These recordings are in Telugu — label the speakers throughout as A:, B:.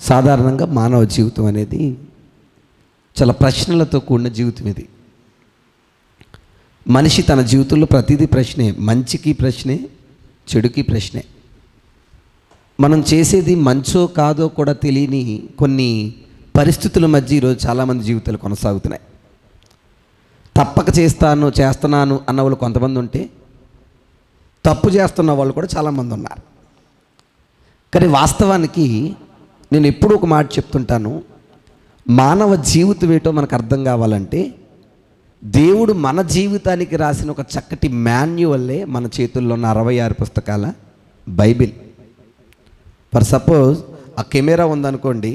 A: సాధారణంగా మానవ జీవితం అనేది చాలా ప్రశ్నలతో కూడిన జీవితం ఇది. మనిషి తన జీవితంలో ప్రతిదీ ప్రశ్నే, మంచికి ప్రశ్నే, చెడుకి ప్రశ్నే. మనం చేసేది మంచో కాదో కూడా తెలియని కొన్ని పరిస్థితుల మధ్య ఈరోజు చాలామంది జీవితాలు కొనసాగుతున్నాయి. తప్పక చేస్తున్నాను అన్న వాళ్ళు కొంతమంది ఉంటే, తప్పు చేస్తున్న వాళ్ళు కూడా చాలామంది ఉన్నారు. కానీ వాస్తవానికి నేను ఎప్పుడూ ఒక మాట చెప్తుంటాను, మానవ జీవితం ఏంటో మనకు అర్థం కావాలంటే దేవుడు మన జీవితానికి రాసిన ఒక చక్కటి మాన్యువల్లే మన చేతుల్లో ఉన్న 66 పుస్తకాల బైబిల్. ఫర్ సపోజ్ ఆ కెమెరా ఉందనుకోండి,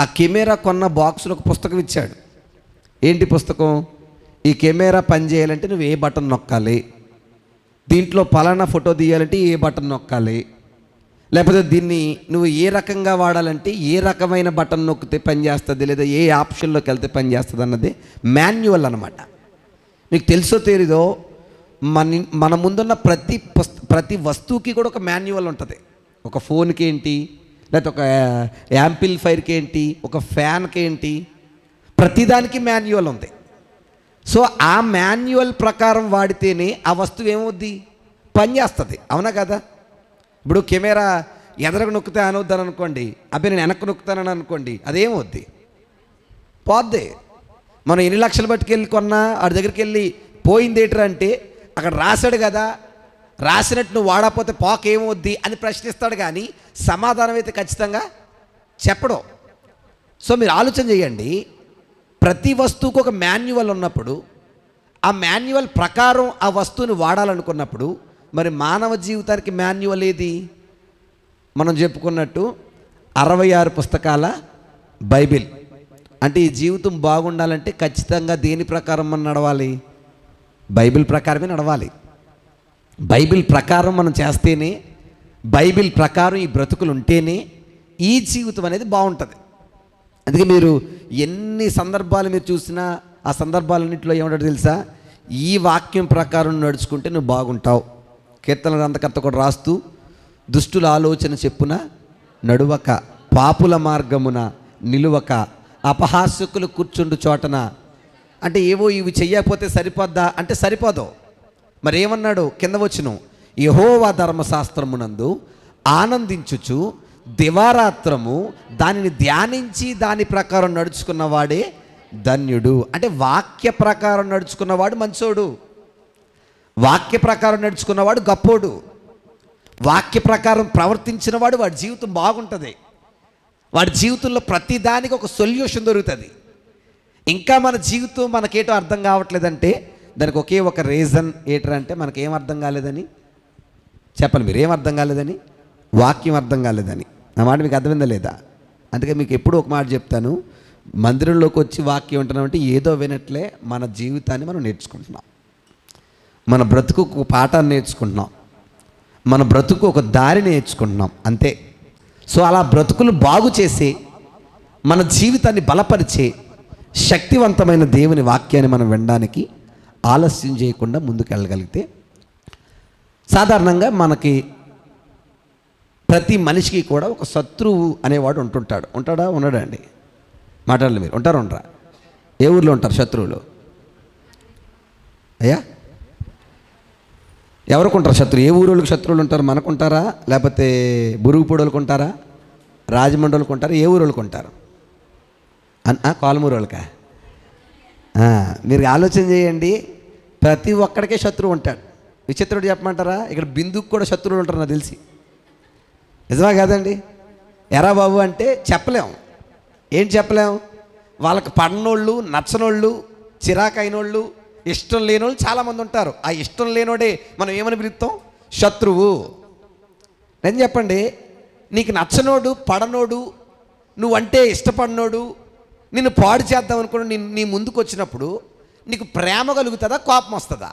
A: ఆ కెమెరా కొన్న బాక్స్లో ఒక పుస్తకం ఇచ్చాడు. ఏంటి పుస్తకం? ఈ కెమెరా పని చేయాలంటే నువ్వు ఏ బటన్ నొక్కాలి, దీంట్లో పలానా ఫోటో తీయాలంటే ఏ బటన్ నొక్కాలి, లేకపోతే దీన్ని నువ్వు ఏ రకంగా వాడాలంటే ఏ రకమైన బటన్ నొక్కితే పని చేస్తుంది, లేదా ఏ ఆప్షన్లోకి వెళ్తే పని చేస్తుంది అన్నది మాన్యువల్ అన్నమాట. నీకు తెలుసో తెలీదో మన ముందున్న ప్రతి వస్తువుకి కూడా ఒక మాన్యువల్ ఉంటుంది. ఒక ఫోన్కి ఏంటి, లేకపోతే ఒక యాంప్లిఫైర్కి ఏంటి, ఒక ఫ్యాన్కి ఏంటి, ప్రతిదానికి మాన్యువల్ ఉంది. సో ఆ మాన్యువల్ ప్రకారం వాడితేనే ఆ వస్తువు ఏమవుద్ది, పని చేస్తుంది. అవునా కదా? ఇప్పుడు కెమెరా ఎదరకు నొక్కితే అనవుద్దని అనుకోండి, అబ్బాయి నేను వెనక్కి నొక్కుతానని అనుకోండి, అదేమవుద్ది, పోద్ది. మనం ఎన్ని లక్షలు పట్టుకెళ్ళి కొన్నా వాడి దగ్గరికి వెళ్ళి పోయింది ఏంట్రా అంటే, అక్కడ రాశాడు కదా, రాసినట్టు నువ్వు వాడకపోతే పోక ఏమవుద్ది అని ప్రశ్నిస్తాడు, కానీ సమాధానం అయితే ఖచ్చితంగా చెప్పడం. సో మీరు ఆలోచన చేయండి, ప్రతి వస్తువుకు ఒక మాన్యువల్ ఉన్నప్పుడు, ఆ మాన్యువల్ ప్రకారం ఆ వస్తువుని వాడాలనుకున్నప్పుడు, మరి మానవ జీవితానికి మాన్యువల్ ఏది? మనం చెప్పుకున్నట్టు 66 పుస్తకాల బైబిల్. అంటే ఈ జీవితం బాగుండాలంటే ఖచ్చితంగా దేని ప్రకారం మనం నడవాలి? బైబిల్ ప్రకారమే నడవాలి. బైబిల్ ప్రకారం మనం చేస్తేనే, బైబిల్ ప్రకారం ఈ బ్రతుకులు ఉంటేనే ఈ జీవితం అనేది బాగుంటుంది. అందుకే మీరు ఎన్ని సందర్భాలు మీరు చూసినా ఆ సందర్భాలన్నింటిలో ఏమంటాడు తెలుసా? ఈ వాక్యం ప్రకారం నడుచుకుంటే నువ్వు బాగుంటావు. కీర్తన గ్రంథకర్త కూడా రాస్తూ, దుష్టుల ఆలోచన చెప్పున నడువక, పాపుల మార్గమున నిలువక, అపహాస్యకులు కూర్చుండు చోటన. అంటే ఏవో ఇవి చెయ్యకపోతే సరిపోద్దా అంటే సరిపోదు. మరి ఏమన్నాడు కింద వచ్చును? యెహోవా ధర్మశాస్త్రమునందు ఆనందించుచు దివారాత్రము దానిని ధ్యానించి దాని ప్రకారం నడుచుకున్నవాడే ధన్యుడు. అంటే వాక్య ప్రకారం నడుచుకున్నవాడు మంచోడు, వాక్య ప్రకారం నడుచుకున్నవాడు గొప్పోడు, వాక్య ప్రకారం ప్రవర్తించినవాడు వాడి జీవితం బాగుంటుంది. వాడి జీవితంలో ప్రతిదానికి ఒక సొల్యూషన్ దొరుకుతుంది. ఇంకా మన జీవితం మనకేటో అర్థం కావట్లేదంటే దానికి ఒకే ఒక రీజన్ ఏంటంటే, మనకేం అర్థం కాలేదని చెప్పండి. మీరు ఏం అర్థం కాలేదని? వాక్యం అర్థం కాలేదని. నా మాట మీకు అర్థమైందా లేదా? అందుకే మీకు ఎప్పుడూ ఒక మాట చెప్తాను, మందిరంలోకి వచ్చి వాక్యం ఉంటున్నామంటే ఏదో వినట్లే మన జీవితాన్ని మనం నేర్చుకుంటున్నాం, మన బ్రతుకు ఒక పాఠాన్ని నేర్చుకుంటున్నాం, మన బ్రతుకు ఒక దారి నేర్చుకుంటున్నాం, అంతే. సో అలా బ్రతుకులు బాగు చేసి మన జీవితాన్ని బలపరిచే శక్తివంతమైన దేవుని వాక్యాన్ని మనం వినడానికి ఆలస్యం చేయకుండా ముందుకెళ్ళగలిగితే, సాధారణంగా మనకి ప్రతి మనిషికి కూడా ఒక శత్రువు అనేవాడు ఉంటుంటాడు. ఉంటాడా? ఉన్నాడా అండి? మాట్లాడాలి మీరు. ఉంటారా? ఉండరా? ఏ ఊర్లో ఉంటారు శత్రువులు? అయ్యా ఎవరికి ఉంటారు శత్రువు? ఏ ఊరోళ్ళకి శత్రువులు ఉంటారు? మనకుంటారా, లేకపోతే బురుగుపూడోళ్ళకి ఉంటారా, రాజమండ్రికి ఉంటారా, ఏ ఊరోళ్ళకి ఉంటారు? కోలమూరు వాళ్ళకా? మీరు ఆలోచన చేయండి, ప్రతి ఒక్కడికే శత్రువు ఉంటాడు. విచిత్రుడు చెప్పమంటారా? ఇక్కడ బిందుకు కూడా శత్రువులు ఉంటారు నాకు తెలిసి. నిజమా కాదండి? ఎరా బాబు అంటే చెప్పలేము. ఏం చెప్పలేము? వాళ్ళకి పడినోళ్ళు, నచ్చనోళ్ళు, చిరాకైనోళ్ళు, ఇష్టం లేనోళ్ళు చాలామంది ఉంటారు. ఆ ఇష్టం లేనోడే మనం ఏమని పిలుస్తాం? శత్రువు. నేను చెప్పండి, నీకు నచ్చనోడు, పడనోడు, నువ్వంటే ఇష్టపడినోడు నిన్ను పాడు చేద్దాం అనుకుని నీ ముందుకు వచ్చినప్పుడు నీకు ప్రేమ కలుగుతుందా, కోపం వస్తుందా?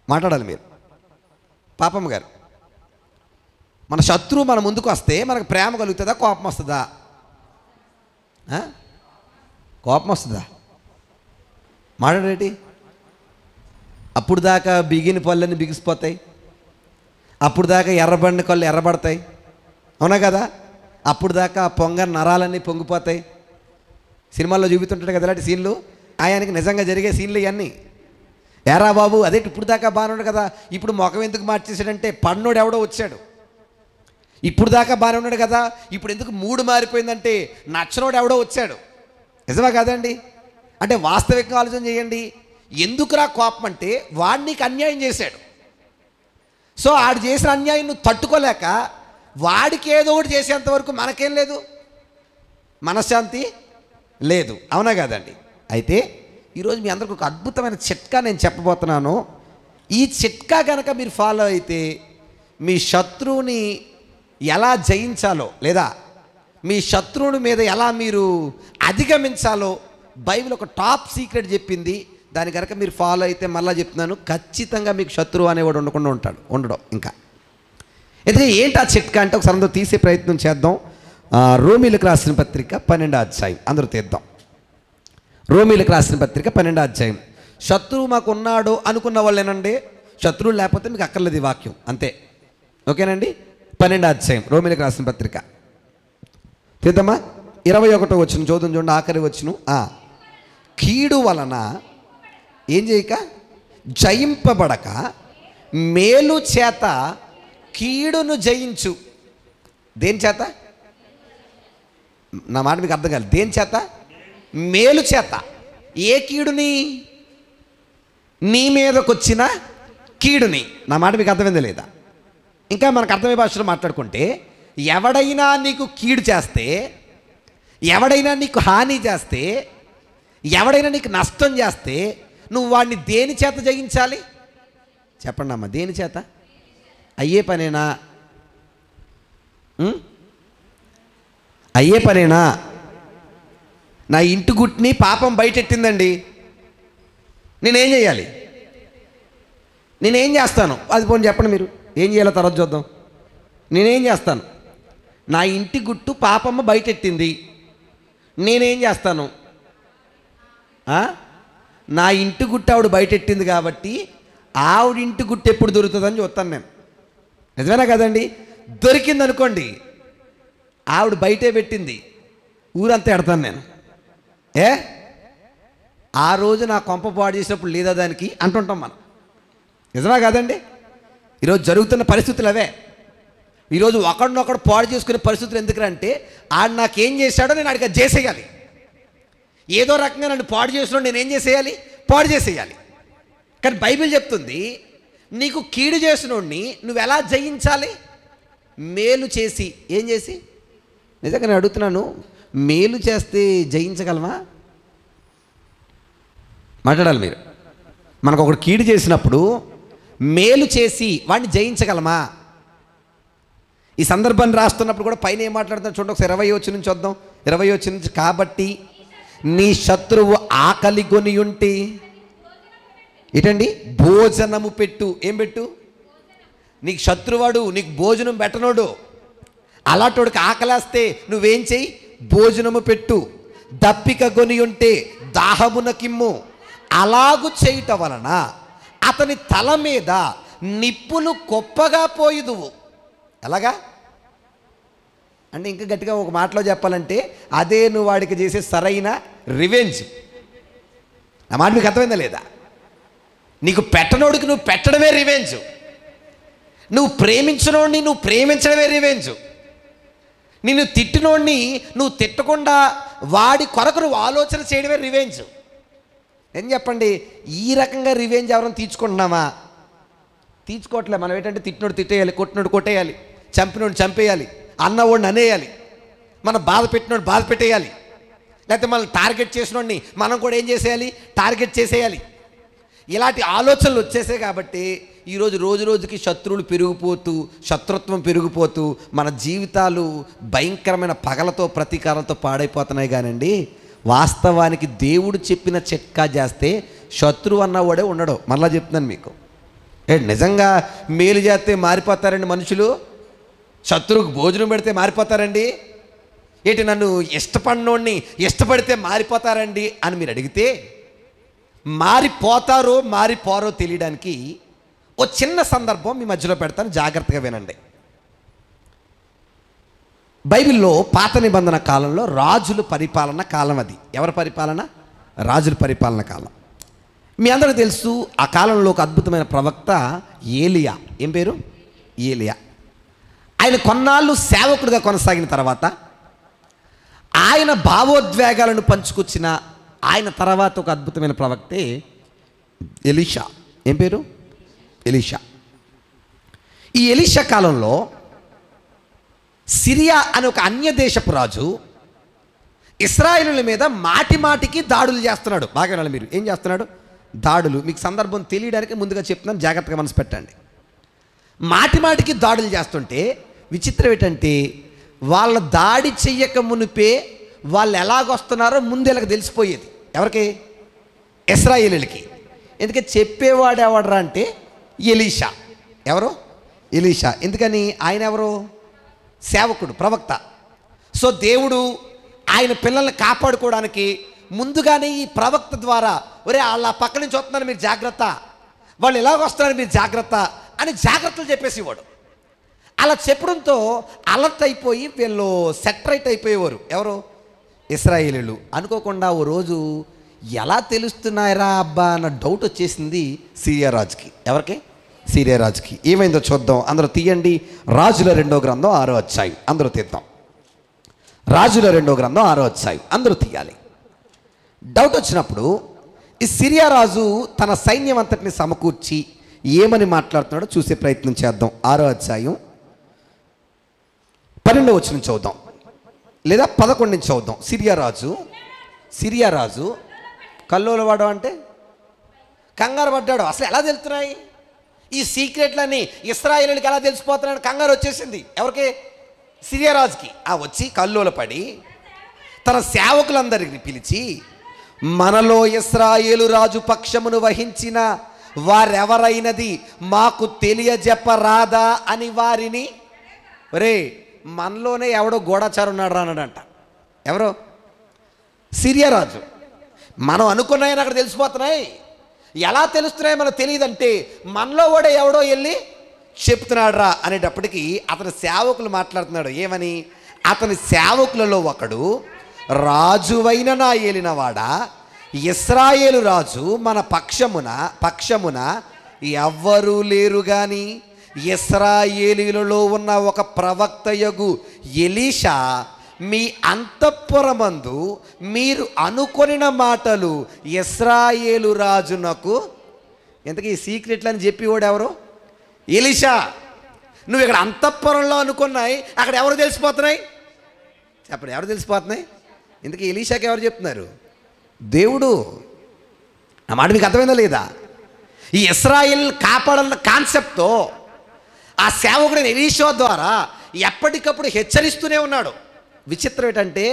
A: మాట్లాడాలి మీరు. పాపమ్మ గారు, మన శత్రువు మన ముందుకు వస్తే మనకు ప్రేమ కలుగుతుందా, కోపం వస్తుందా? కోపం వస్తుందా? మాట్లాడేటి? అప్పుడు దాకా బిగిన పళ్ళని బిగిసిపోతాయి, అప్పుడు దాకా ఎర్రబడిన కళ్ళు ఎర్రబడతాయి. అవునా కదా? అప్పుడు దాకా పొంగ నరాలన్నీ పొంగిపోతాయి. సినిమాల్లో చూపుతుంటాడు కదా ఇలాంటి సీన్లు, ఆయనకి నిజంగా జరిగే సీన్లు ఇవన్నీ. ఏరా బాబు, అదే ఇప్పుడు దాకా బాగానే కదా, ఇప్పుడు ముఖం ఎందుకు మార్చేసాడంటే పన్నోడు ఎవడో వచ్చాడు. ఇప్పుడు దాకా బాగానే ఉన్నాడు కదా, ఇప్పుడు ఎందుకు మూడు మారిపోయిందంటే నచ్చనోడు ఎవడో వచ్చాడు. నిజమా కాదండి? అంటే వాస్తవికంగా ఆలోచన చేయండి. ఎందుకురా కోపం అంటే వాడు నీకు అన్యాయం చేశాడు. సో ఆడు చేసిన అన్యాయం నువ్వు తట్టుకోలేక వాడికి ఏదో ఒకటి చేసేంతవరకు మనకేం లేదు, మనశ్శాంతి లేదు. అవునా కాదండి? అయితే ఈరోజు మీ అందరికి ఒక అద్భుతమైన చిట్కా నేను చెప్పబోతున్నాను. ఈ చిట్కా కనుక మీరు ఫాలో అయితే మీ శత్రువుని ఎలా జయించాలో, లేదా మీ శత్రువుని మీద ఎలా మీరు అధిగమించాలో బైబిల్ ఒక టాప్ సీక్రెట్ చెప్పింది. దాని కనుక మీరు ఫాలో అయితే, మళ్ళీ చెప్తున్నాను, ఖచ్చితంగా మీకు శత్రువు అనేవాడు ఉండడం ఇంకా. అయితే ఏంటి ఆ చిట్కా అంటే ఒకసారి అందరూ తీసే ప్రయత్నం చేద్దాం. రోమీలకు రాసిన పత్రిక 12వ అధ్యాయం అందరూ తీద్దాం. రోమీలకు రాసిన పత్రిక 12వ అధ్యాయం. శత్రువు మాకు ఉన్నాడు అనుకున్న వాళ్ళేనండి, శత్రువు లేకపోతే మీకు అక్కర్లేదు ఈ వాక్యం, అంతే. ఓకేనండి? 12వ అధ్యాయం రోమీలకు రాసిన పత్రిక తీద్దామా? 21వ వచనం చదువుదాం, చూడండి, ఆఖరి వచనం. కీడు వలన ఏం చేయక, జయింపబడక మేలు చేత కీడును జయించు. దేని చేత? నా మాట మీకు అర్థం కాదు. దేని చేత? మేలు చేత. ఏ కీడుని? నీ మీదకి వచ్చిన కీడుని. నా మాట మీకు అర్థమైందా లేదా? ఇంకా మనకు అర్థమయ్యే భాషలో మాట్లాడుకుంటే, ఎవడైనా నీకు కీడు చేస్తే, ఎవడైనా నీకు హాని చేస్తే, ఎవడైనా నీకు నష్టం చేస్తే నువ్వు వాడిని దేని చేత జయించాలి? చెప్పండి అమ్మ, దేని చేత? అయ్యే పనేనా? అయ్యే పనేనా? నా ఇంటి గుట్ని పాపం బయటెట్టిందండి, నేనేం చేయాలి? నేనేం చేస్తాను? అది పోనీ చెప్పండి, మీరు ఏం చేయాలో తర్వాత చూద్దాం. నేనేం చేస్తాను? నా ఇంటి గుట్టు పాపమ్మ బయటెట్టింది, నేనేం చేస్తాను? నా ఇంటి గుట్టు ఆవిడ బయటెట్టింది కాబట్టి ఆవిడ ఇంటి గుట్టు ఎప్పుడు దొరుకుతుందని చూస్తాను నేను. నిజమేనా కదండి? దొరికింది అనుకోండి, ఆవిడ బయటే పెట్టింది, ఊరంతా ఎడతాను నేను. ఆ రోజు నా కొంప పాడు చేసినప్పుడు లేదా దానికి అంటుంటాం మనం. నిజమా కాదండి? ఈరోజు జరుగుతున్న పరిస్థితులు అవే. ఈరోజు ఒకడినొకడు పాడు చేసుకునే పరిస్థితులు ఎందుకంటే, ఆడు నాకేం చేశాడో నేను ఆడికి చేసేయాలి. ఏదో రకంగా నన్ను పాడు చేసినా నేనేం చేసేయాలి? పాడు చేసేయాలి. కానీ బైబిల్ చెప్తుంది, నీకు కీడు చేసినోడిని నువ్వు ఎలా జయించాలి? మేలు చేసి. ఏం చేసి? నిజంగా నేను అడుగుతున్నాను, మేలు చేస్తే జయించగలమా? మాట్లాడాలి మీరు. మనకు ఒకడు కీడు చేసినప్పుడు మేలు చేసి వాడిని జయించగలమా? ఈ సందర్భాన్ని రాస్తున్నప్పుడు కూడా పైన ఏం మాట్లాడుతున్నా చూడండి, ఒకసారి 20వ వచనం నుంచి వద్దాం. 20వ వచనం నుంచి, కాబట్టి నీ శత్రువు ఆకలి కొని ఉంటే ఏంటండి? భోజనము పెట్టు. ఏం పెట్టు? నీకు శత్రువాడు నీకు భోజనం పెట్టనోడు, అలాంటోడికి ఆకలేస్తే నువ్వేం చెయ్యి? భోజనము పెట్టు. దప్పిక కొని ఉంటే దాహమునకిమ్ము. అలాగు చేయుట వలన అతని తల మీద నిప్పులు గొప్పగా పోయుదువు. ఎలాగా అంటే, ఇంకా గట్టిగా ఒక మాటలో చెప్పాలంటే, అదే నువ్వు వాడికి చేసే సరైన రివెంజ్. ఆ మాట మీకు అర్థమైందా లేదా? నీకు పెట్టనోడికి నువ్వు పెట్టడమే రివెంజ్. నువ్వు ప్రేమించినోడిని నువ్వు ప్రేమించడమే రివెంజ్. నిన్ను తిట్టినోడిని నువ్వు తిట్టకుండా వాడి కొరకు నువ్వు ఆలోచన చేయడమే రివెంజ్. ఏం చెప్పండి? ఈ రకంగా రివెంజ్ ఎవరైనా తీర్చుకుంటున్నామా? తీర్చుకోవట్లే. మనం ఏంటంటే, తిట్టినోడు తిట్టేయాలి, కొట్టినోడు కొట్టేయాలి, చంపినోడు చంపేయాలి, అన్నవాడిని అనేయాలి, మనం బాధ పెట్టినోడు బాధ పెట్టేయాలి, లేకపోతే మనం టార్గెట్ చేసినోడిని మనం కూడా ఏం చేసేయాలి? టార్గెట్ చేసేయాలి. ఇలాంటి ఆలోచనలు వచ్చేసాయి కాబట్టి ఈరోజు రోజు రోజుకి శత్రువులు పెరిగిపోతూ, శత్రుత్వం పెరిగిపోతూ మన జీవితాలు భయంకరమైన పగలతో ప్రతీకారంతో పాడైపోతున్నాయి. కానండి, వాస్తవానికి దేవుడు చెప్పిన చిట్కా చేస్తే శత్రువు అన్నవాడే ఉండడు. మళ్ళా చెప్తున్నాను మీకు, నిజంగా మేలు చేస్తే మారిపోతారండి మనుషులు? శత్రువుకు భోజనం పెడితే మారిపోతారండి? ఏంటి నన్ను ఇష్టపడినోడిని ఇష్టపడితే మారిపోతారండి అని మీరు అడిగితే, మారిపోతారో మారిపోరో తెలియడానికి ఓ చిన్న సందర్భం మీ మధ్యలో పెడతాను, జాగ్రత్తగా వినండి. బైబిల్లో పాత నిబంధన కాలంలో రాజుల పరిపాలన కాలం అది. ఎవరి పరిపాలన? రాజుల పరిపాలన కాలం. మీ అందరికీ తెలుసు, ఆ కాలంలో ఒక అద్భుతమైన ప్రవక్త ఏలియా. ఏం పేరు? ఏలియా. ఆయన కొన్నాళ్ళు సేవకుడిగా కొనసాగిన తర్వాత ఆయన భావోద్వేగాలను పంచుకొచ్చిన ఆయన తర్వాత ఒక అద్భుతమైన ప్రవక్తే ఎలీషా. ఏం పేరు? ఎలీషా. ఈ ఎలీషా కాలంలో సిరియా అనే ఒక అన్య దేశపు రాజు ఇశ్రాయేలుల మీద మాటి మాటికి దాడులు చేస్తున్నాడు. బాగా వినాలి మీరు. ఏం చేస్తున్నాడు? దాడులు. మీకు సందర్భం తెలియడానికి ముందుగా చెప్తున్నాను, జాగ్రత్తగా మనసు పెట్టండి. మాటి మాటికి దాడులు చేస్తుంటే విచిత్రం ఏంటంటే, వాళ్ళ దాడి చెయ్యక మునిపే వాళ్ళు ఎలాగొస్తున్నారో ముందు వీళ్ళకి తెలిసిపోయేది. ఎవరికి? ఇశ్రాయేలీయులకి. ఎందుకంటే చెప్పేవాడు ఎవడరా అంటే ఎలీషా. ఎవరు? ఎలీషా. ఎందుకని? ఆయన ఎవరు? సేవకుడు, ప్రవక్త. సో దేవుడు ఆయన పిల్లల్ని కాపాడుకోవడానికి ముందుగానే ఈ ప్రవక్త ద్వారా, ఒరే వాళ్ళ పక్క నుంచి వస్తున్నారు మీరు జాగ్రత్త, వాళ్ళు ఎలాగ వస్తున్నారు మీరు జాగ్రత్త అని జాగ్రత్తలు చెప్పేసేవాడు. అలా చెప్పడంతో అలర్ట్ అయిపోయి వీళ్ళు సెటరైట్ అయిపోయేవారు. ఎవరు? ఇశ్రాయేలీయులు. అనుకోకుండా ఓ రోజు ఎలా తెలుస్తున్నాయరా అబ్బా అన్న డౌట్ వచ్చేసింది సిరియా రాజుకి. ఎవరికి? సిరియా రాజుకి. ఏమైందో చూద్దాం. అందరూ తీయండి రాజుల 2వ గ్రంథం 6వ అధ్యాయం. అందరూ తీద్దాం. రాజుల 2వ గ్రంథం 6వ అధ్యాయం అందరూ తీయాలి. డౌట్ వచ్చినప్పుడు ఈ సిరియా రాజు తన సైన్యం అంతటిని సమకూర్చి ఏమని మాట్లాడుతున్నాడో చూసే ప్రయత్నం చేద్దాం. 6వ అధ్యాయం 12వ వచనం చదువుదాం, లేదా 11 నుంచి చదువుదాం. సిరియా రాజు కల్లోలవాడు అంటే కంగారు పడ్డాడు. అసలు ఎలా తెలుస్తున్నాయి ఈ సీక్రెట్లన్నీ? ఇశ్రాయేలీయులకి ఎలా తెలిసిపోతున్నాడు? కంగారు వచ్చేసింది. ఎవరికి? సిరియా రాజుకి. వచ్చి కల్లోల పడి తన సేవకులందరినీ పిలిచి, మనలో ఇశ్రాయేలు రాజు పక్షమును వహించిన వారెవరైనది మాకు తెలియజెప్పరాదా అని వారిని, రే మనలోనే ఎవడో గూఢచారు ఉన్నాడు రా అన్నాడంట. ఎవరో? సిరియా రాజు. మనం అనుకున్నాయని అక్కడ తెలిసిపోతున్నాయి. ఎలా తెలుస్తున్నాయి మనకు తెలియదంటే, మనలో కూడా ఎవడో వెళ్ళి చెప్తున్నాడు రా అనేటప్పటికీ అతని సేవకులు మాట్లాడుతున్నాడు. ఏమని? అతని సేవకులలో ఒకడు, రాజువైన నా ఏలినవాడా, ఇశ్రాయేలు రాజు మన పక్షమున ఎవ్వరూ లేరు గాని ఇశ్రాయేలీయులలో ఉన్న ఒక ప్రవక్తయగు ఎలీషా మీ అంతఃపురమందు మీరు అనుకొనిన మాటలు ఇశ్రాయేలు రాజునకు. ఇంతకీ ఈ సీక్రెట్లని చెప్పేవాడు ఎవరు? ఎలీషా. నువ్వు ఇక్కడ అంతఃపురంలో అనుకున్నాయి, అక్కడ ఎవరు తెలిసిపోతున్నాయి? చెప్పండి, ఎవరు తెలిసిపోతున్నాయి? ఇంతకీ ఎలీషాకి ఎవరు చెప్తున్నారు? దేవుడు. ఆ మాట మీకు అర్థమైందా లేదా? ఈ ఇశ్రాయేల్ కాపాడాలన్న కాన్సెప్ట్తో ఆ సేవకుడైన ఎలీషా ద్వారా ఎప్పటికప్పుడు హెచ్చరిస్తూనే ఉన్నాడు. విచిత్రం ఏంటంటే,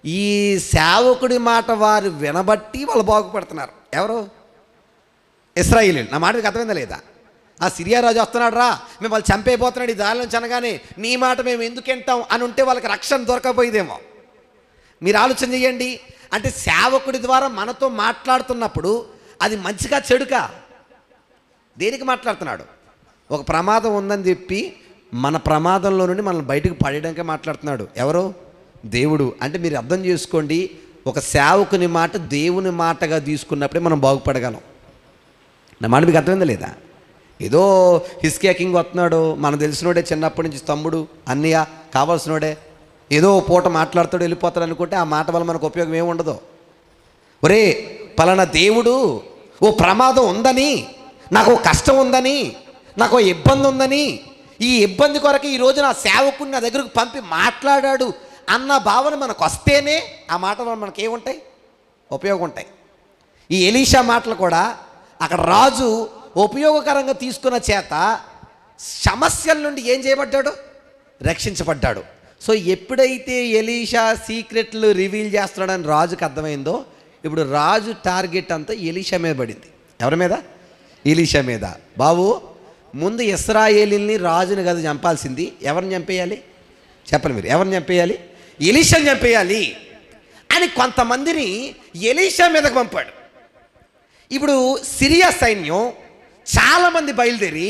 A: ఈ సేవకుడి మాట వారు వినబట్టి వాళ్ళు బాగుపడుతున్నారు. ఎవరు? ఇశ్రాయేలీయులు. నా మాట మీకు అర్థమైందా లేదా? ఆ సిరియా రాజు వస్తున్నాడు రా, మిమ్మల్ని చంపైపోతున్నాడు ఈ దారి నుంచి అనగానే నీ మాట మేము ఎందుకు వింటాం అని ఉంటే వాళ్ళకి రక్షణ దొరకపోయేదేమో. మీరు ఆలోచన చేయండి. అంటే సేవకుడి ద్వారా మనతో మాట్లాడుతున్నప్పుడు అది మంచిగా చెడుకా? దేనికి మాట్లాడుతున్నాడు? ఒక ప్రమాదం ఉందని చెప్పి మన ప్రమాదంలో నుండి మనల్ని బయటకు పడేయడానికే మాట్లాడుతున్నాడు. ఎవరు? దేవుడు. అంటే మీరు అర్థం చేసుకోండి, ఒక సేవకుని మాట దేవుని మాటగా తీసుకున్నప్పుడే మనం బాగుపడగలం. నా మాట మీకు అర్థమైందా లేదా? ఏదో హిస్కియా కింగ్ వస్తున్నాడు, మనకు తెలిసినోడే, చిన్నప్పటి నుంచి తమ్ముడు అన్నయ్య కావాల్సినోడే, ఏదో పూట మాట్లాడుతాడు వెళ్ళిపోతాడు అనుకుంటే ఆ మాట వల్ల మనకు ఉపయోగం ఏమి ఉండదు. ఒరే పలానా దేవుడు ఓ ప్రమాదం ఉందని, నాకు ఓ కష్టం ఉందని, నాకు ఓ ఇబ్బంది ఉందని, ఈ ఇబ్బంది కొరకు ఈరోజు నా సేవకుని నా దగ్గరకు పంపి మాట్లాడాడు అన్న భావన మనకు వస్తేనే ఆ మాట వల్ల మనకి ఏముంటాయి? ఉపయోగం ఉంటాయి. ఈ ఎలీషా మాటలు కూడా అక్కడ రాజు ఉపయోగకరంగా తీసుకున్న చేత సమస్యల నుండి ఏం చేయబడ్డాడు? రక్షించబడ్డాడు. సో ఎప్పుడైతే ఎలీషా సీక్రెట్లు రివీల్ చేస్తున్నాడని రాజుకు అర్థమైందో, ఇప్పుడు రాజు టార్గెట్ అంతా ఎలీషా మీద పడింది. ఎవరి మీద? ఎలీషా మీద. బాబు ముందు ఇశ్రాయేలీల్ని రాజుని కదా చంపాల్సింది, ఎవరిని చంపేయాలి? చెప్పండి మీరు, ఎవరిని చంపేయాలి? ఎలీషాని చంపేయాలి అని కొంతమందిని ఎలీషా మీదకు పంపాడు. ఇప్పుడు సిరియా సైన్యం చాలామంది బయలుదేరి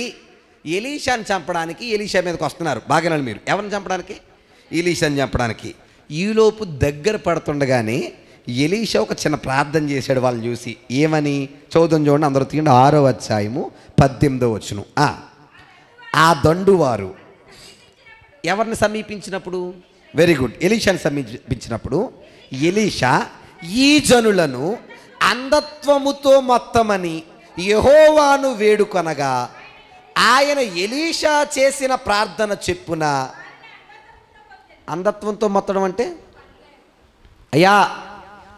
A: ఎలీషాని చంపడానికి ఎలీషా మీదకి వస్తున్నారు. బాగానే మీరు ఎవరిని చంపడానికి? ఎలీషాని చంపడానికి. ఈలోపు దగ్గర పడుతుండగానే ఎలీషా ఒక చిన్న ప్రార్థన చేశాడు వాళ్ళని చూసి. ఏమని? చూడండి అందరూ తీయండి, 6వ అధ్యాయము 18వ వచనం. ఆ దండువారు ఎవరిని సమీపించినప్పుడు? వెరీ గుడ్, ఎలీషాని సమీపించినప్పుడు ఎలీషా ఈ జనులను అంధత్వముతో మొత్తమని యెహోవాను వేడుకొనగా ఆయన ఎలీషా చేసిన ప్రార్థన చెప్పున. అంధత్వంతో మొత్తడం అంటే, అయ్యా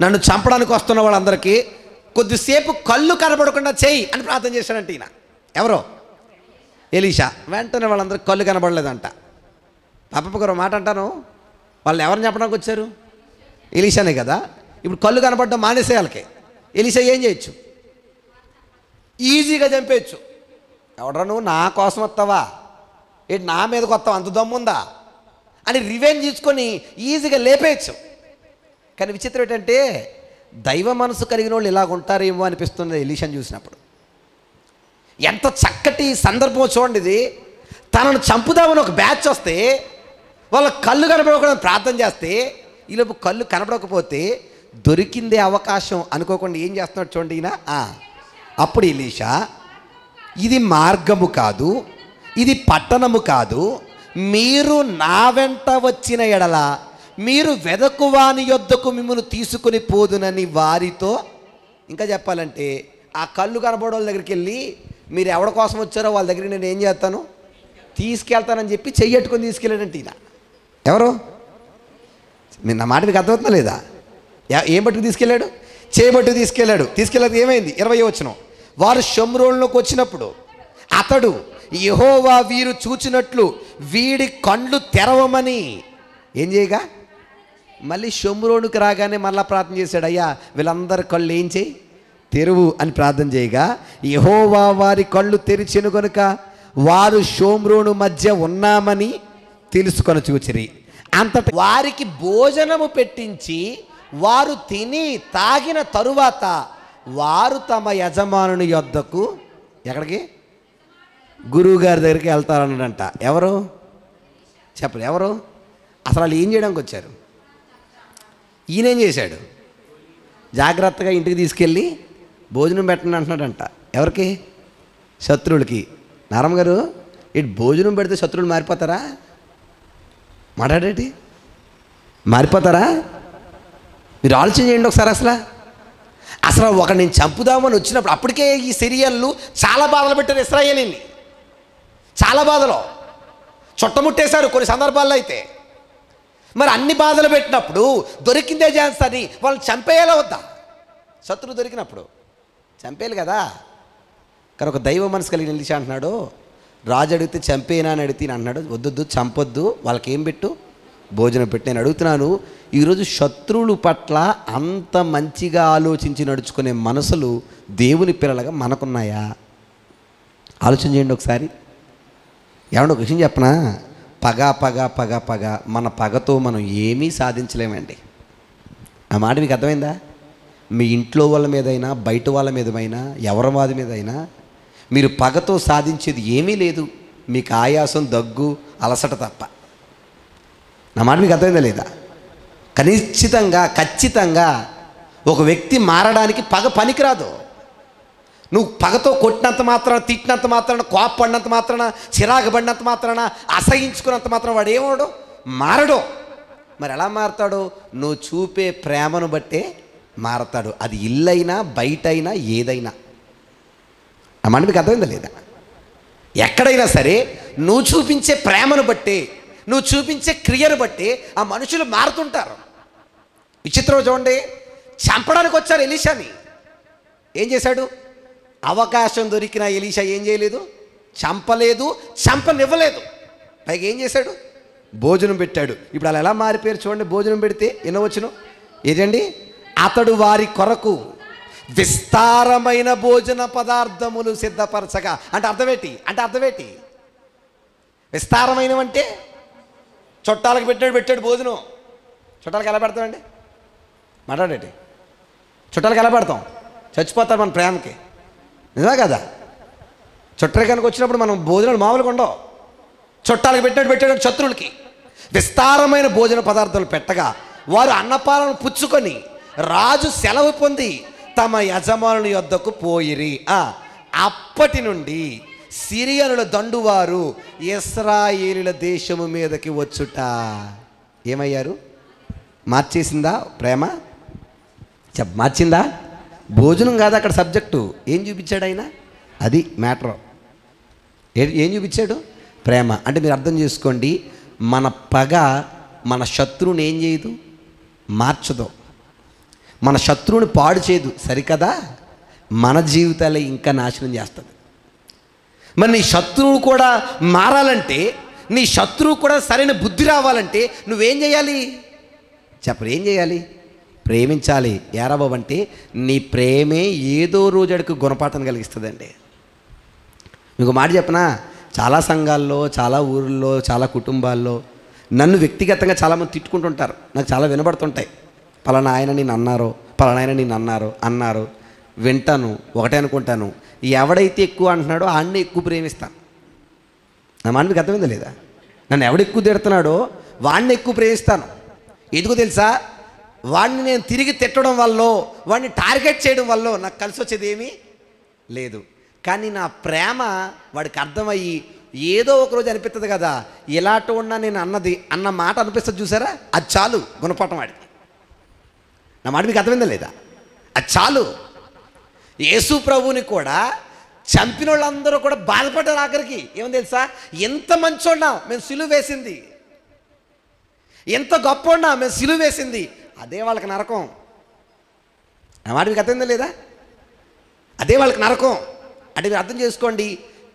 A: నన్ను చంపడానికి వస్తున్న వాళ్ళందరికీ కొద్దిసేపు కళ్ళు కనబడకుండా చేయి అని ప్రార్థన చేశాడంట ఈయన. ఎవరో? ఎలీషా. వెంటనే వాళ్ళందరికీ కళ్ళు కనబడలేదంట. పాపగారు మాట అంటాను, వాళ్ళు ఎవరిని చెప్పడానికి వచ్చారు? ఎలీషానే కదా. ఇప్పుడు కళ్ళు కనబడడం మానేసే వాళ్ళకి ఎలీషా ఏం చేయొచ్చు? ఈజీగా చంపేయచ్చు. ఎవడరా నువ్వు నా కోసం వస్తావా, ఏంటి నా మీదకి వస్తావా, అంత దమ్ముందా అని రివెంజ్ తీసుకొని ఈజీగా లేపేయచ్చు. కానీ విచిత్రం ఏంటంటే దైవ మనసు కలిగిన వాళ్ళు ఇలాగ ఉంటారేమో అనిపిస్తుంది ఎలీషాని చూసినప్పుడు. ఎంత చక్కటి సందర్భం చూడండి ఇది. తనను చంపుదామని ఒక బ్యాచ్ వస్తే వాళ్ళ కళ్ళు కనబడకుండా ప్రార్థన చేస్తే, ఈలోపు కళ్ళు కనబడకపోతే దొరికిందే అవకాశం అనుకోకుండా ఏం చేస్తున్నాడు చూడండి ఈయన. అప్పుడు ఎలీషా, ఇది మార్గము కాదు, ఇది పట్టణము కాదు, మీరు నా వెంట వచ్చిన ఎడల మీరు వెదకువాని యొద్దకు మిమ్మల్ని తీసుకుని పోదునని వారితో. ఇంకా చెప్పాలంటే ఆ కళ్ళు కనబడే వాళ్ళ దగ్గరికి వెళ్ళి, మీరు ఎవరి కోసం వచ్చారో వాళ్ళ దగ్గరికి నేను ఏం చేస్తాను, తీసుకెళ్తానని చెప్పి చెయ్యట్టుకొని తీసుకెళ్ళాడంటే ఈయన. ఎవరు? నా మాట మీకు అర్థమవుతుందా లేదా? ఏం బట్టుకు తీసుకెళ్ళాడు? చేయబట్టు తీసుకెళ్ళాడు. తీసుకెళ్ళాక ఏమైంది? 20వ వచనం. వారు షోమ్రోనులోకి వచ్చినప్పుడు అతడు యెహోవా వీరు చూచినట్లు వీడి కళ్ళు తెరవమని ఏం చేయగా, మళ్ళీ షోమ్రోనుకి రాగానే మళ్ళీ ప్రార్థన చేశాడు. అయ్యా వీళ్ళందరి కళ్ళు ఏం చేయి, తెరువు అని ప్రార్థన చేయగా యెహోవా వారి కళ్ళు తెరిచెను గనుక వారు షోమ్రోను మధ్య ఉన్నామని తెలుసుకొని చూచిరి. అంతట వారికి భోజనము పెట్టించి వారు తిని తాగిన తరువాత వారు తమ యజమానుని యొద్దకు, ఎక్కడికి? గురువుగారి దగ్గరికి వెళ్తారన్నాడంట. ఎవరు చెప్పరు? ఎవరు అసలు? వాళ్ళు ఏం చేయడానికి వచ్చారు? ఈయనేం చేశాడు? జాగ్రత్తగా ఇంటికి తీసుకెళ్ళి భోజనం పెట్టండి అంటున్నాడంట. ఎవరికి? శత్రువులకి. నారమ్మ గారు, ఇటు భోజనం పెడితే శత్రువులు మారిపోతారా? మాట్లాడేటి మారిపోతారా? మీరు ఆలోచన చేయండి ఒకసారి. అసలు ఒక నేను చంపుదామని వచ్చినప్పుడు అప్పటికే ఈ సిరియన్లు చాలా బాధలు పెట్టారు ఇశ్రాయేలీని. చాలా బాధలు చుట్టముట్టేశారు కొన్ని సందర్భాల్లో అయితే. మరి అన్ని బాధలు పెట్టినప్పుడు దొరికిందే ఛాన్స్ అని వాళ్ళని చంపేయాలా వద్దా? శత్రువు దొరికినప్పుడు చంపేయాలి కదా. కానీ ఒక దైవ మనసు కలిగిన ఎలీషా అంటున్నాడు, రాజు అడిగితే చంపేనా అని అడిగితే అంటున్నాడు, వద్దొద్దు చంపొద్దు, వాళ్ళకి ఏం పెట్టు, భోజనం పెట్టి. నేను అడుగుతున్నాను, ఈరోజు శత్రువుల పట్ల అంత మంచిగా ఆలోచించి నడుచుకునే మనసులు దేవుని పిల్లలుగా మనకున్నాయా? ఆలోచన చేయండి ఒకసారి. ఏమన్నా ఒక విషయం చెప్పనా? పగ పగ పగ పగ మన పగతో మనం ఏమీ సాధించలేమండి. ఆ మాట మీకు అర్థమైందా? మీ ఇంట్లో వాళ్ళ మీదైనా బయట వాళ్ళ మీదైనా ఎవరి వాది మీదైనా మీరు పగతో సాధించేది ఏమీ లేదు. మీకు ఆయాసం, దగ్గు, అలసట తప్ప. నా మాట మీకు అర్థమైందా లేదా? ఖచ్చితంగా ఒక వ్యక్తి మారడానికి పగ పనికిరాదు. నువ్వు పగతో కొట్టినంత మాత్రాన, తిట్టినంత మాత్రాన, కోపడినంత మాత్రాన, చిరాకు పడినంత మాత్రాన, అసహించుకున్నంత మాత్రాన వాడు ఏమవడు, మారడు. మరి ఎలా మారతాడు? నువ్వు చూపే ప్రేమను బట్టే మారతాడు. అది ఇల్లైనా బయటైనా ఏదైనా. ఆ మాట మీకు అర్థమైందా లేదా? ఎక్కడైనా సరే నువ్వు చూపించే ప్రేమను బట్టి, నువ్వు చూపించే క్రియను బట్టి ఆ మనుషులు మారుతుంటారు. విచిత్రం చూడండి, చంపడానికి వచ్చారు ఎలీషాని. ఏం చేశాడు? అవకాశం దొరికిన ఎలీషా ఏం చేయలేదు, చంపలేదు, చంపనివ్వలేదు. పైగా ఏం చేశాడు? భోజనం పెట్టాడు. ఇప్పుడు అలా ఎలా మారిపోయారు చూడండి. భోజనం పెడితే ఎన్నవచ్చును ఏదండి? అతడు వారి కొరకు విస్తారమైన భోజన పదార్థములు సిద్ధపరచగా. అంటే అర్థమేటి? విస్తారమైనవంటే చుట్టాలకు పెట్టాడు భోజనం. చుట్టాలకు ఎలా పెడతామండి? మాట్లాడేటి చుట్టాలకు ఎలా పెడతాం? చచ్చిపోతారు మన ప్రేమకి. నిజమే కదా? చుట్టరికానికి వచ్చినప్పుడు మనం భోజనాలు మామూలుగా ఉండవు. చుట్టాలకు పెట్టాడు శత్రువులకి. విస్తారమైన భోజన పదార్థాలు పెట్టగా వారు అన్నపాలను పుచ్చుకొని రాజు సెలవు పొంది తమ యజమానుని యొద్దకు పోయిరి. అప్పటి నుండి సిరియనుల దండువారు ఇశ్రాయేలుల దేశము మీదకి వచ్చుట. ఏమయ్యారు? మార్చేసిందా ప్రేమ? మార్చిందా? భోజనం కాదు అక్కడ సబ్జెక్టు. ఏం చూపించాడు ఆయన? అది మ్యాటర్. ఏం చూపించాడు? ప్రేమ. అంటే మీరు అర్థం చేసుకోండి, మన పగ మన శత్రువుని ఏం చేయదు? మార్చదు. మన శత్రువుని పాడు చేయదు, సరికదా? మన జీవితాలే ఇంకా నాశనం చేస్తుంది. మరి నీ శత్రువు కూడా మారాలంటే, నీ శత్రువు కూడా సరైన బుద్ధి రావాలంటే నువ్వేం చేయాలి? చెప్పరు, ఏం చేయాలి? ప్రేమించాలి. ఏరాబాబు అంటే నీ ప్రేమే ఏదో రోజు అడుగు గుణపాఠం కలిగిస్తుందండి. మీకు మాట చెప్పనా, చాలా సంఘాల్లో, చాలా ఊళ్ళో, చాలా కుటుంబాల్లో నన్ను వ్యక్తిగతంగా చాలామంది తిట్టుకుంటుంటారు. నాకు చాలా వినబడుతుంటాయి. పలానా ఆయన నేను అన్నారు, పలానా ఆయన నేను అన్నారు. వింటాను, ఒకటే అనుకుంటాను, ఎవడైతే ఎక్కువ అంటున్నాడో ఆడిని ఎక్కువ ప్రేమిస్తాను. నా మాట మీకు అర్థమైందా లేదా? నన్ను ఎవడెక్కువ తిడుతున్నాడో వాడిని ఎక్కువ ప్రేమిస్తాను. ఎందుకు తెలుసా? వాడిని నేను తిరిగి తిట్టడం వల్ల, వాడిని టార్గెట్ చేయడం వల్ల నాకు కలిసి వచ్చేది ఏమీ లేదు. కానీ నా ప్రేమ వాడికి అర్థమయ్యి ఏదో ఒకరోజు అనిపిస్తుంది కదా, ఇలాంటి ఉన్నా నేను అన్న మాట అనిపిస్తుంది చూసారా, అది చాలు గుణపాఠం వాడికి. నా మాట మీకు అర్థమైందా లేదా? అది చాలు. యేసు ప్రభువుని కూడా చంపిన వాళ్ళందరూ కూడా బాధపడ్డారు. ఆఖరికి ఏమని తెలుసా? ఎంత మంచోడా మేము సిలువ వేసింది, ఎంత గొప్ప మేము సిలువ వేసింది, అదే వాళ్ళకి నరకం. నా మాట మీకు అర్థమైందా లేదా? అదే వాళ్ళకి నరకం. అంటే మీరు అర్థం చేసుకోండి,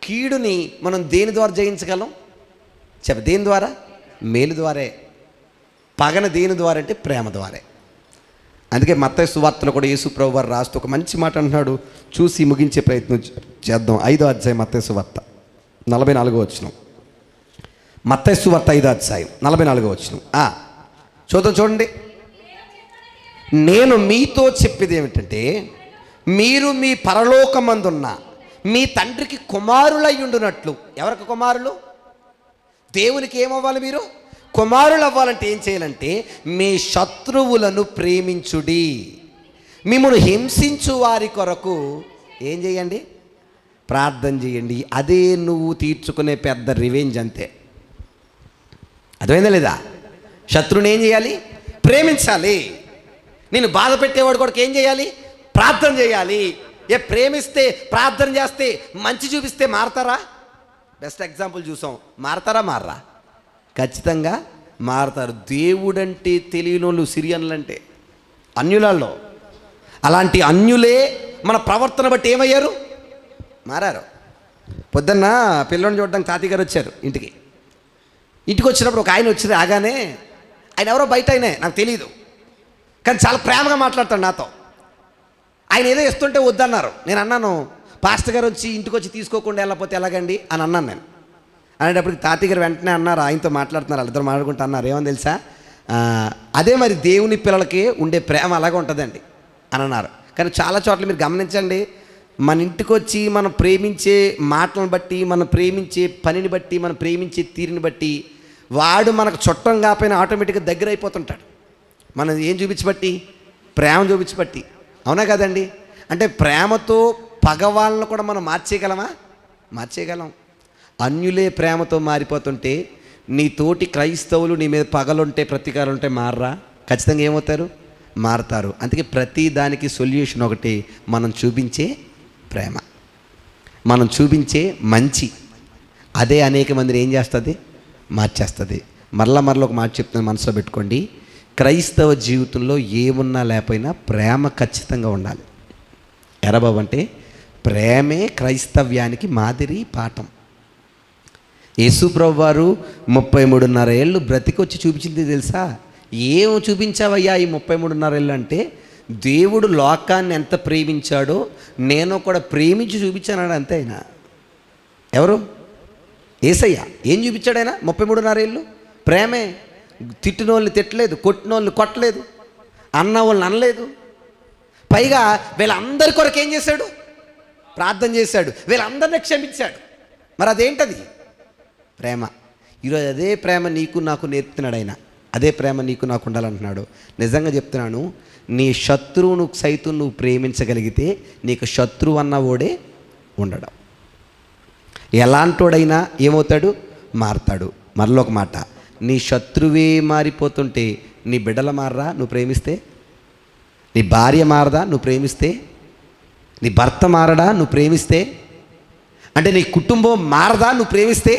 A: కీడుని మనం దేని ద్వారా జయించగలం? దేని ద్వారా? మేలు ద్వారే. పగన దేని ద్వారా అంటే ప్రేమ ద్వారే. అందుకే మత్తయి సువార్తలో కూడా యేసు ప్రభు వారు రాస్తూ ఒక మంచి మాట అంటున్నాడు, చూసి ముగించే ప్రయత్నం చేద్దాం. 5వ అధ్యాయం మత్తయి సువార్త 44వ వచనం. మత్తయి సువార్త 5వ అధ్యాయం 44వ వచనం చూడండి. నేను మీతో చెప్పేది ఏమిటంటే, మీరు మీ పరలోకమందున్న మీ తండ్రికి కుమారులై ఉండునట్లు. ఎవరికి కుమారులు? దేవునికి ఏమవ్వాలి? మీరు కుమారులు అవ్వాలంటే ఏం చేయాలంటే, మీ శత్రువులను ప్రేమించుడి, మిమ్మల్ని హింసించు వారి కొరకు ఏం చేయండి? ప్రార్థన చేయండి. అదే నువ్వు తీర్చుకునే పెద్ద రివెంజ్ అంతే. అర్థమైందా లేదా? శత్రువుని ఏం చేయాలి? ప్రేమించాలి. నేను బాధ పెట్టేవాడు కొరకు ఏం చేయాలి? ప్రార్థన చేయాలి. ప్రేమిస్తే, ప్రార్థన చేస్తే, మంచి చూపిస్తే మారతారా? బెస్ట్ ఎగ్జాంపుల్ చూసాం. మారతారా? మారరా? ఖచ్చితంగా మారతారు. దేవుడంటే తెలియని వాళ్ళు సిరియన్లు అంటే అన్యులలో. అలాంటి అన్యులే మన ప్రవర్తన బట్టి ఏమయ్యారు? మారారు. పొద్దున్న పిల్లోని చూడడానికి తాతయ్య గారు వచ్చారు ఇంటికి వచ్చినప్పుడు ఒక ఆయన వచ్చి రాగానే, ఆయన ఎవరో బయట ఆయనే, నాకు తెలియదు, కానీ చాలా ప్రేమగా మాట్లాడతాడు నాతో. ఆయన ఏదో ఇస్తుంటే వద్దన్నారు. నేను అన్నాను, పాస్టర్ గారు వచ్చి ఇంటికి వచ్చి తీసుకోకుండా వెళ్ళకపోతే ఎలాగండి అని అన్నాను. నేను అనేటప్పటికి తాతయ్య గారు వెంటనే అన్నారు, ఆయనతో మాట్లాడుతున్నారు, వాళ్ళిద్దరు మాట్లాడుకుంటూ అన్నారు, ఏమని తెలుసా, అదే మరి దేవుని పిల్లలకి ఉండే ప్రేమ అలాగే ఉంటుందండి అని అన్నారు. కానీ చాలా చోట్ల మీరు గమనించండి, మన ఇంటికి వచ్చి మనం ప్రేమించే మాటలను బట్టి, మనం ప్రేమించే పనిని బట్టి, మనం ప్రేమించే తీరుని బట్టి వాడు మనకు చుట్టం కాకపోయినా ఆటోమేటిక్గా దగ్గర అయిపోతుంటాడు. మనం ఏం చూపించబట్టి? ప్రేమ చూపించబట్టి. అవునా కదండి? అంటే ప్రేమతో పగవాళ్ళను కూడా మనం మార్చేయగలమా? మార్చేయగలం. అన్యులే ప్రేమతో మారిపోతుంటే నీ తోటి క్రైస్తవులు నీ మీద పగలుంటే, ప్రతీకారం ఉంటే మారరా? ఖచ్చితంగా ఏమవుతారు? మారుతారు. అందుకే ప్రతి దానికి సొల్యూషన్ ఒకటి, మనం చూపించే ప్రేమ, మనం చూపించే మంచి. అదే అనేక మందిని ఏం చేస్తుంది? మార్చేస్తుంది. మరలా ఒక మాట చెప్తున్నాను, మనసులో పెట్టుకోండి. క్రైస్తవ జీవితంలో ఏమున్నా లేకపోయినా ప్రేమ ఖచ్చితంగా ఉండాలి. ఎరబాబు అంటే ప్రేమే క్రైస్తవ్యానికి మాదిరి పాఠం. యేసుప్రభు వారు 33.5 ఏళ్ళు బ్రతికొచ్చి చూపించింది తెలుసా? ఏం చూపించావయ్యా ఈ 33.5 ఏళ్ళు అంటే, దేవుడు లోకాన్ని ఎంత ప్రేమించాడో నేను కూడా ప్రేమించి చూపించాడు అంతే. ఆయన ఎవరు? యేసయ్య. ఏం చూపించాడు ఆయన 33.5 ఏళ్ళు? ప్రేమే. తిట్టిన వాళ్ళని తిట్టలేదు, కొట్టిన వాళ్ళని కొట్టలేదు, అన్న వాళ్ళని అనలేదు. పైగా వీళ్ళందరి కొరకు ఏం చేశాడు? ప్రార్థన చేశాడు. వీళ్ళందరినీ క్షమించాడు. మరి అదేంటది? ప్రేమ. ఈరోజు అదే ప్రేమ నీకు నాకు నేర్పుతున్నాడు ఆయన. అదే ప్రేమ నీకు నాకు ఉండాలంటున్నాడు. నిజంగా చెప్తున్నాను, నీ శత్రువును సైతం నువ్వు ప్రేమించగలిగితే నీకు శత్రువు అన్నవాడే ఉండడం. ఎలాంటోడైనా ఏమవుతాడు? మారతాడు. మరలో ఒక మాట, నీ శత్రువే మారిపోతుంటే నీ బిడ్డలు మారరా నువ్వు ప్రేమిస్తే? నీ భార్య మారదా నువ్వు ప్రేమిస్తే? నీ భర్త మారడా నువ్వు ప్రేమిస్తే? అంటే నీ కుటుంబం మారదా నువ్వు ప్రేమిస్తే?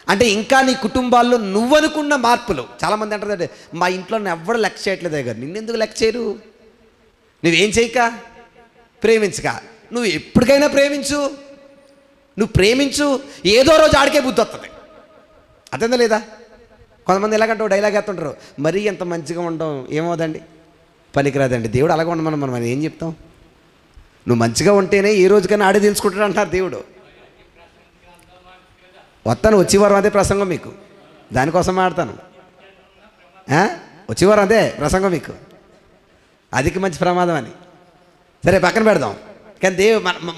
A: అంటే ఇంకా నీ కుటుంబాల్లో నువ్వనుకున్న మార్పులు. చాలామంది అంటారు, మా ఇంట్లో ఎవ్వరు లెక్క చేయట్లేదు దగ్గర. నిన్నెందుకు లెక్క చేయరు? నువ్వేం చేయక? ప్రేమించక. నువ్వు ఎప్పటికైనా ప్రేమించు, నువ్వు ప్రేమించు, ఏదో రోజు ఆడికే బుద్ధి వస్తుంది. అర్థందా లేదా? కొంతమంది ఎలాగంటావు డైలాగ్ వేస్తుంటారు, మరీ ఎంత మంచిగా ఉండడం ఏమవుదండి, పనికిరాదండి. దేవుడు అలాగే ఉండమని మనం ఏం చెప్తాం? నువ్వు మంచిగా ఉంటేనే ఏ రోజుకైనా ఆడే తెలుసుకుంటాడు అంటారు దేవుడు. వస్తాను వచ్చేవారం అదే ప్రసంగం మీకు, దానికోసం మాడతాను. వచ్చేవారం అదే ప్రసంగం మీకు, అదికి మంచి ప్రమాదం అని. సరే పక్కన పెడదాం. కానీ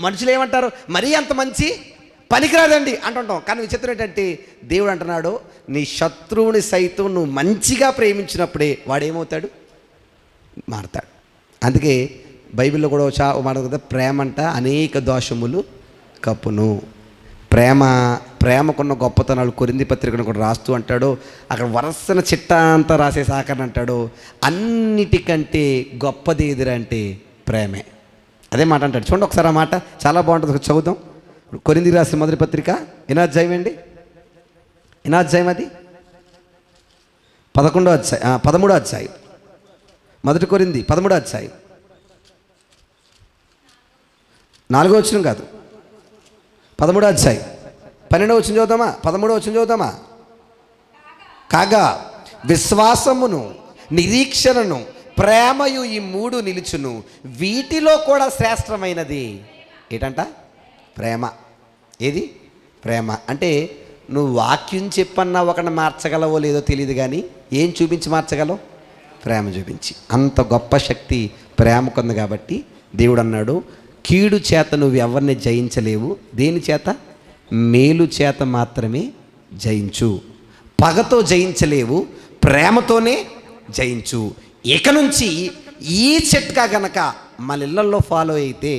A: మనుషులు ఏమంటారు, మరీ అంత మంచి పనికిరాదండి అంటుంటాం. కానీ విచిత్రం ఏంటంటే దేవుడు అంటున్నాడు, నీ శత్రువుని సైతం నువ్వు మంచిగా ప్రేమించినప్పుడే వాడేమవుతాడు? మారతాడు. అందుకే బైబిల్లో కూడా మాట కదా, ప్రేమ అంట అనేక దోషములు కప్పును. ప్రేమకున్న గొప్పతనాలు కొరింథీ పత్రికను కూడా రాస్తూ అంటాడు. అక్కడ వరసన చిట్టా అంతా రాసేసి ఆఖరణ అంటాడు, అన్నిటికంటే గొప్పది ఎదురు అంటే ప్రేమే. అదే మాట అంటాడు. చూడండి ఒకసారి ఆ మాట, చాలా బాగుంటుంది. చదువుదాం. కొరింథీ రాసిన మొదటి పత్రిక ఎన్నో అధ్యాయం అండి? ఎన్నో అధ్యాయం అది? 13వ అధ్యాయం. మొదటి కొరింథీ 13వ అధ్యాయం 4వ వచనం కాదు, 13వ అధ్యాయం 12వ వచనం చదువుతామా? 13వ వచనం చదువుతామా? కాగా విశ్వాసమును, నిరీక్షణను, ప్రేమయు ఈ మూడు నిలుచును, వీటిలో కూడా శ్రేష్టమైనది ఏంటంట? ప్రేమ. ఏది? ప్రేమ. అంటే నువ్వు వాక్యం చెప్పన్నా ఒకరిని మార్చగలవో లేదో తెలియదు, కానీ ఏం చూపించి మార్చగలవు? ప్రేమ చూపించి. అంత గొప్ప శక్తి ప్రేమకుంది. కాబట్టి దేవుడు అన్నాడు, కీడు చేత నువ్వు ఎవరిని జయించలేవు, దేని చేత? మేలు చేత మాత్రమే జయించు. పగతో జయించలేవు, ప్రేమతోనే జయించు. ఇక నుంచి ఈ చిట్కా గనక మన ఇళ్ళల్లో ఫాలో అయితే,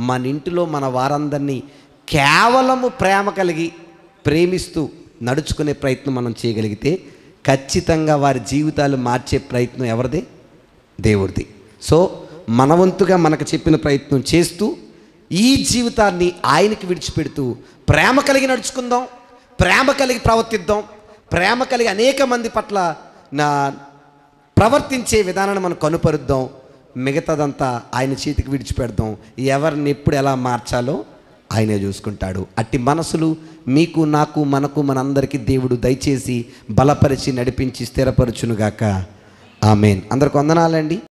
A: మన ఇంటిలో మన వారందరినీ కేవలము ప్రేమ కలిగి ప్రేమిస్తూ నడుచుకునే ప్రయత్నం మనం చేయగలిగితే ఖచ్చితంగా వారి జీవితాలు మార్చే ప్రయత్నం ఎవరిది? దేవుడిది. సో మన వంతుగా మనకు చెప్పిన ప్రయత్నం చేస్తూ ఈ జీవితాన్ని ఆయనకి విడిచిపెడుతూ ప్రేమ కలిగి నడుచుకుందాం, ప్రేమ కలిగి ప్రవర్తిద్దాం, ప్రేమ కలిగి అనేక మంది పట్ల ప్రవర్తించే విధానాన్ని మనం కనుపరుద్దాం. మిగతాదంతా ఆయన చేతికి విడిచిపెడదాం. ఎవరిని ఎప్పుడు ఎలా మార్చాలో ఆయనే చూసుకుంటాడు. అట్టి మనసులు మీకు, నాకు, మనకు, మనందరికీ దేవుడు దయచేసి బలపరిచి నడిపించి స్థిరపరచునుగాక. ఆమేన్. అందరికి వందనాలండి.